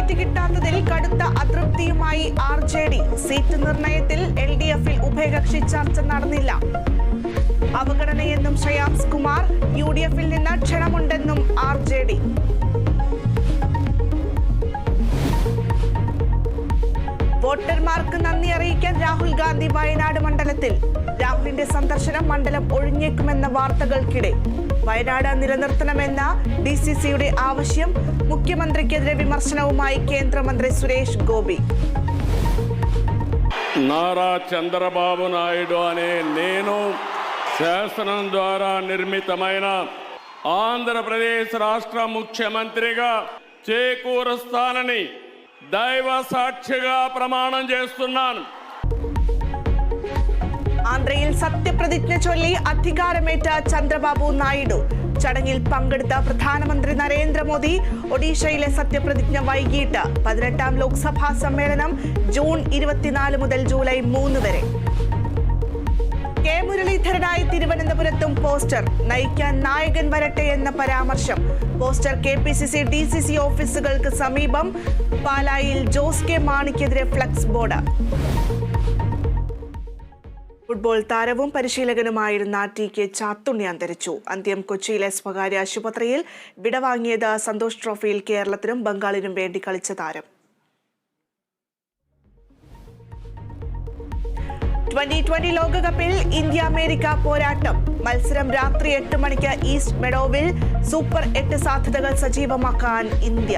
Seat കിട്ടാത്തതിൽ കടുത്ത അതൃപ്തിയുമായി RJD. Seat നിർണയത്തിൽ LDF-ൽ ഉഭയകക്ഷി ചർച്ച നടന്നില്ല. അവഗണനയെന്നും ശ്രേയാംസ് കുമാർ. UDF-ൽ നിന്ന് ക്ഷണമുണ്ടെന്നും RJD. വോട്ടർമാർക്ക് നന്ദി അറിയിക്കാൻ രാഹുൽ ഗാന്ധി വയനാട് മണ്ഡലത്തിൽ. രാഹുലിന്റെ സന്ദർശനം മണ്ഡലം ഒഴിഞ്ഞേക്കുമെന്ന വാർത്തകൾക്കിടെ വയനാട് നിലനിർത്തണമെന്ന DCCയുടെ ആവശ്യം. ముఖ్యమంత్రికెదిరే విమర్శనവുമായി కేంద్రమంత్రి సురేష్ గోపి. నారా చంద్రబాబు నాయుడు అనే నేను శాసనం ద్వారా నిర్మితమైన ఆంధ్రప్రదేశ్ రాష్ట్ర ముఖ్యమంత్రిగా చేకూరుస్తానని దైవ సాక్షిగా ప్రమాణం చేస్తున్నాను. ആന്ധ്രയിൽ സത്യപ്രതിജ്ഞ ചൊല്ലി അധികാരമേറ്റ ചന്ദ്രബാബു നായിഡു. ചടങ്ങിൽ പങ്കെടുത്ത പ്രധാനമന്ത്രി നരേന്ദ്രമോദി. ഒഡീഷയിലെ സത്യപ്രതിജ്ഞ വൈകിട്ട്. 18ാം ലോക്സഭാ സമ്മേളനം ജൂൺ 24 മുതൽ ജൂലൈ 3 വരെ. കെ മുരളീധരനായി തിരുവനന്തപുരത്തും പോസ്റ്റർ. നയിക്കാൻ നായകൻ വരട്ടെ എന്ന പരാമർശം. പോസ്റ്റർ KPCC DCC ഓഫീസുകൾക്ക് സമീപം. പാലായിൽ ജോസ് കെ മാണിക്കെതിരെ ഫ്ലക്സ് ബോർഡ്. ഫുട്ബോൾ താരവും പരിശീലകനുമായിരുന്ന TK ചാത്തുണ്ണി അന്തരിച്ചു. അന്ത്യം കൊച്ചിയിലെ സ്വകാര്യ ആശുപത്രിയിൽ. വിടവാങ്ങിയത് സന്തോഷ് ട്രോഫിയിൽ കേരളത്തിനും ബംഗാളിനും വേണ്ടി കളിച്ച താരം. 2020 ലോകകപ്പിൽ ഇന്ത്യ അമേരിക്ക പോരാട്ടം. മത്സരം രാത്രി 8 മണിക്ക് ഈസ്റ്റ് മെഡോവിൽ. സൂപ്പർ 8 സാധ്യതകൾ സജീവമാക്കാൻ ഇന്ത്യ.